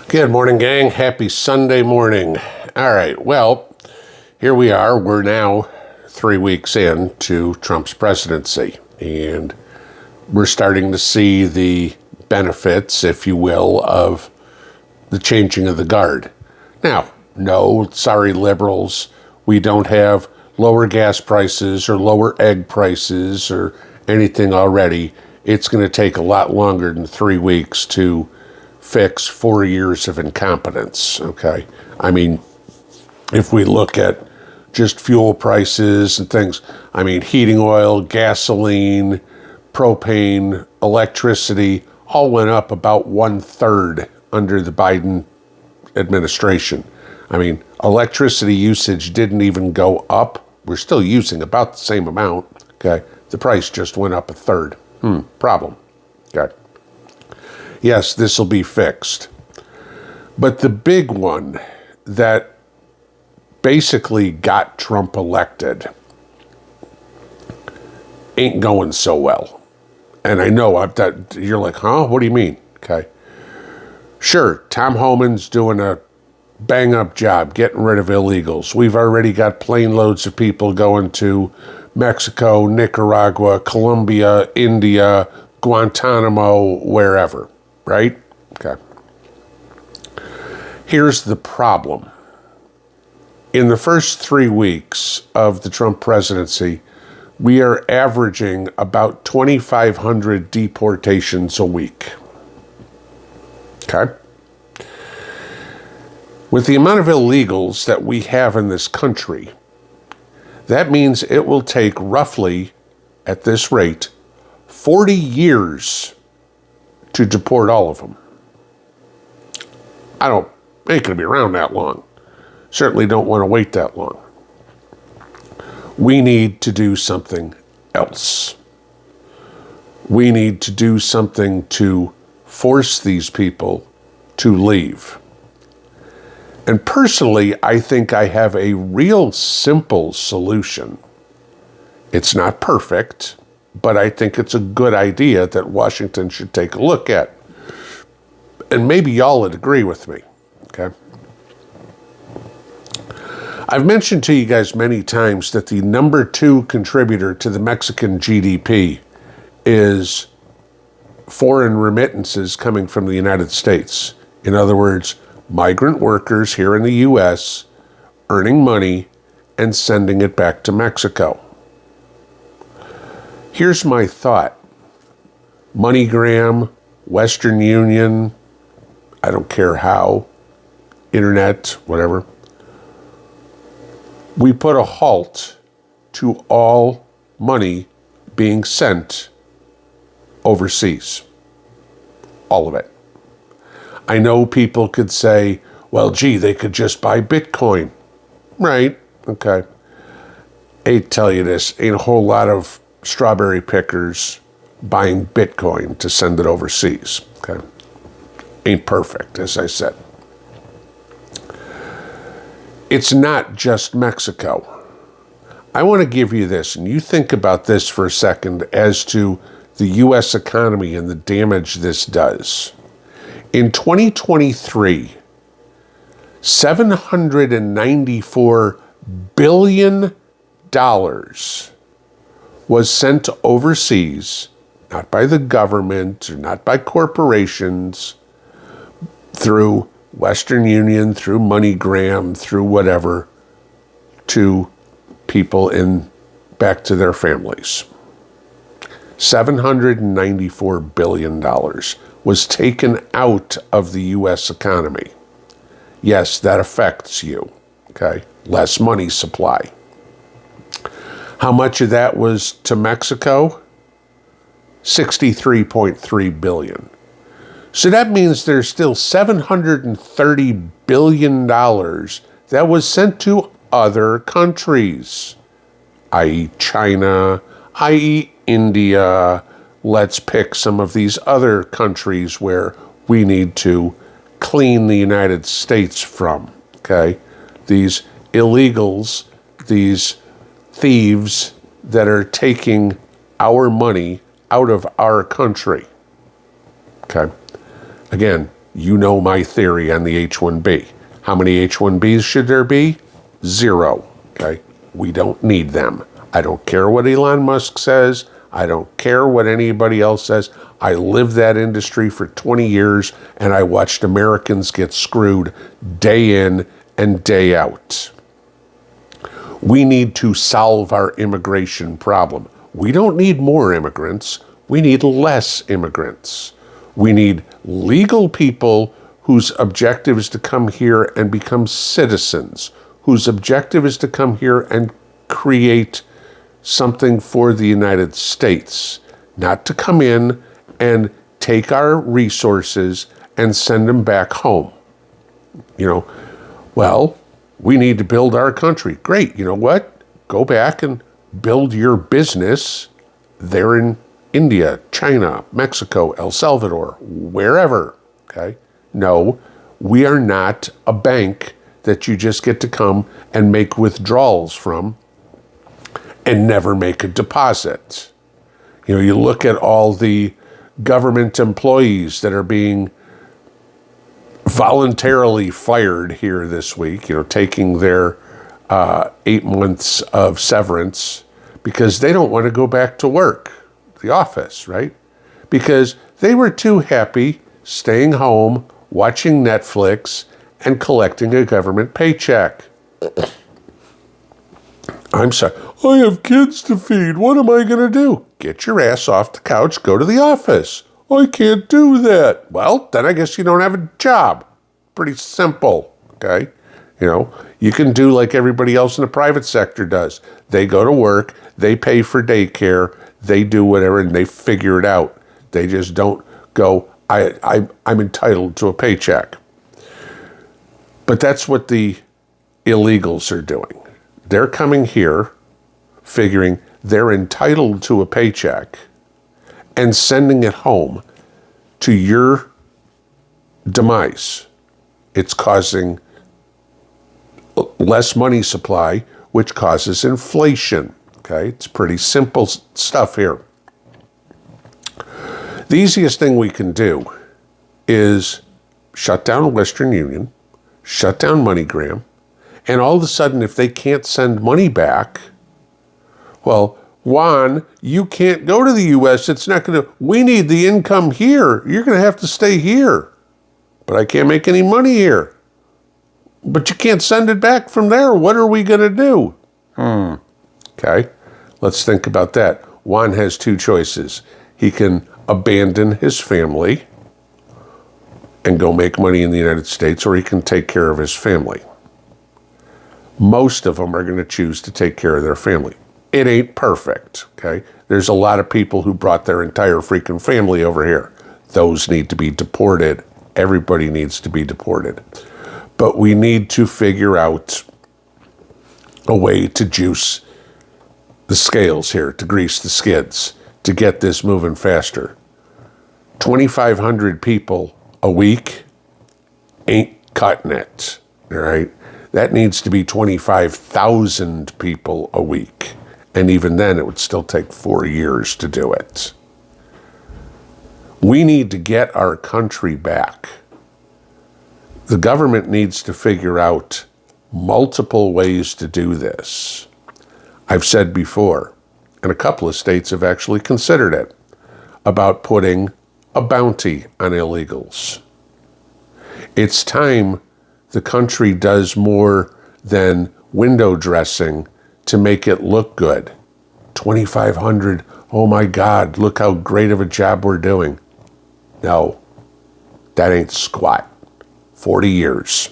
Good morning, gang. Happy Sunday morning. All right, well, here we are. We're now 3 weeks in to Trump's presidency, and we're starting to see the benefits, if you will, of the changing of the guard. Now, no, sorry, liberals, we don't have lower gas prices or lower egg prices or anything already. It's going to take a lot longer than 3 weeks to fix 4 years of incompetence, okay? I mean, if we look at just fuel prices and things, I mean, heating oil, gasoline, propane, electricity, all went up about 1/3 under the Biden administration. I mean, electricity usage didn't even go up. We're still using about the same amount, okay? The price just went up 1/3. Problem, okay? Yes, this will be fixed. But the big one that basically got Trump elected ain't going so well. And I know that you're like, huh? What do you mean? Okay. Sure, Tom Homan's doing a bang-up job getting rid of illegals. We've already got plane loads of people going to Mexico, Nicaragua, Colombia, India, Guantanamo, wherever. Right? Okay. Here's the problem. In the first 3 weeks of the Trump presidency, we are averaging about 2,500 deportations a week. Okay? With the amount of illegals that we have in this country, that means it will take roughly, at this rate, 40 years to deport all of them. I ain't gonna be around that long. Certainly don't want to wait that long. We need to do something else. We need to do something to force these people to leave. And personally, I think I have a real simple solution. It's not perfect, but I think it's a good idea that Washington should take a look at. And maybe y'all would agree with me, okay? I've mentioned to you guys many times that the number 2 contributor to the Mexican GDP is foreign remittances coming from the United States. In other words, migrant workers here in the U.S. earning money and sending it back to Mexico. Here's my thought. MoneyGram, Western Union, I don't care how, internet, whatever. We put a halt to all money being sent overseas. All of it. I know people could say, well, gee, they could just buy Bitcoin. Right, okay. I tell you this, ain't a whole lot of strawberry pickers buying Bitcoin to send it overseas, okay? Ain't perfect, as I said. It's not just Mexico. I want to give you this, and you think about this for a second as to the U.S. economy and the damage this does. In 2023, $794 billion was sent overseas, not by the government or not by corporations, through Western Union, through MoneyGram, through whatever, to people back to their families. $794 billion was taken out of the U.S. economy. Yes, that affects you, okay? Less money supply. How much of that was to Mexico? $63.3 billion. So that means there's still $730 billion that was sent to other countries, i.e. China, i.e. India. Let's pick some of these other countries where we need to clean the United States from, okay? These illegals, these thieves that are taking our money out of our country. Okay? Again, You know my theory on the H-1B. How many H-1Bs should there be? 0, okay? We don't need them. I don't care what Elon Musk says. I don't care what anybody else says. I lived that industry for 20 years, and I watched Americans get screwed day in and day out. We need to solve our immigration problem. We don't need more immigrants. We need less immigrants. We need legal people whose objective is to come here and become citizens, whose objective is to come here and create something for the United States, not to come in and take our resources and send them back home. Well, we need to build our country. Great, you know what? Go back and build your business there in India, China, Mexico, El Salvador, wherever, okay? No, we are not a bank that you just get to come and make withdrawals from and never make a deposit. You look at all the government employees that are being voluntarily fired here this week, taking their 8 months of severance because they don't want to go back to work, the office, right? Because they were too happy staying home, watching Netflix, and collecting a government paycheck. I'm sorry, I have kids to feed. What am I going to do? Get your ass off the couch, go to the office. I can't do that. Well, then I guess you don't have a job. Pretty simple, okay? You can do like everybody else in the private sector does. They go to work, they pay for daycare, they do whatever, and they figure it out. They just don't go, I'm entitled to a paycheck. But that's what the illegals are doing. They're coming here figuring they're entitled to a paycheck and sending it home to your demise. It's causing less money supply, which causes inflation. Okay, it's pretty simple stuff here. The easiest thing we can do is shut down Western Union, shut down MoneyGram, and all of a sudden, if they can't send money back, well, Juan, you can't go to the U.S. It's not going to, we need the income here. You're going to have to stay here. But I can't make any money here. But you can't send it back from there. What are we going to do? Okay, let's think about that. Juan has two choices. He can abandon his family and go make money in the United States, or he can take care of his family. Most of them are going to choose to take care of their family. It ain't perfect, okay? There's a lot of people who brought their entire freaking family over here. Those need to be deported. Everybody needs to be deported. But we need to figure out a way to juice the scales here, to grease the skids, to get this moving faster. 2,500 people a week ain't cutting it, all right? That needs to be 25,000 people a week. And even then, it would still take 4 years to do it. We need to get our country back. The government needs to figure out multiple ways to do this. I've said before, and a couple of states have actually considered it, about putting a bounty on illegals. It's time the country does more than window dressing to make it look good. 2,500, oh my God, look how great of a job we're doing. No, that ain't squat. 40 years.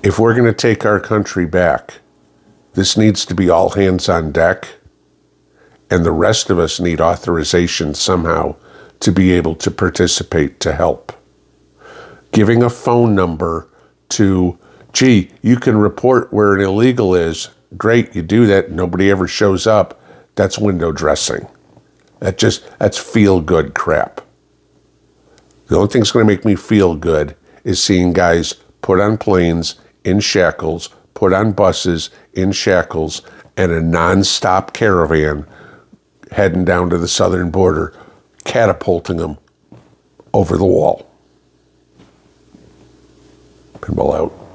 If we're going to take our country back, this needs to be all hands on deck, and the rest of us need authorization somehow to be able to participate to help. Giving a phone number to, gee, you can report where an illegal is. Great, you do that. Nobody ever shows up. That's window dressing. That's feel-good crap. The only thing that's going to make me feel good is seeing guys put on planes in shackles, put on buses in shackles, and a non-stop caravan heading down to the southern border, catapulting them over the wall. Pinball out.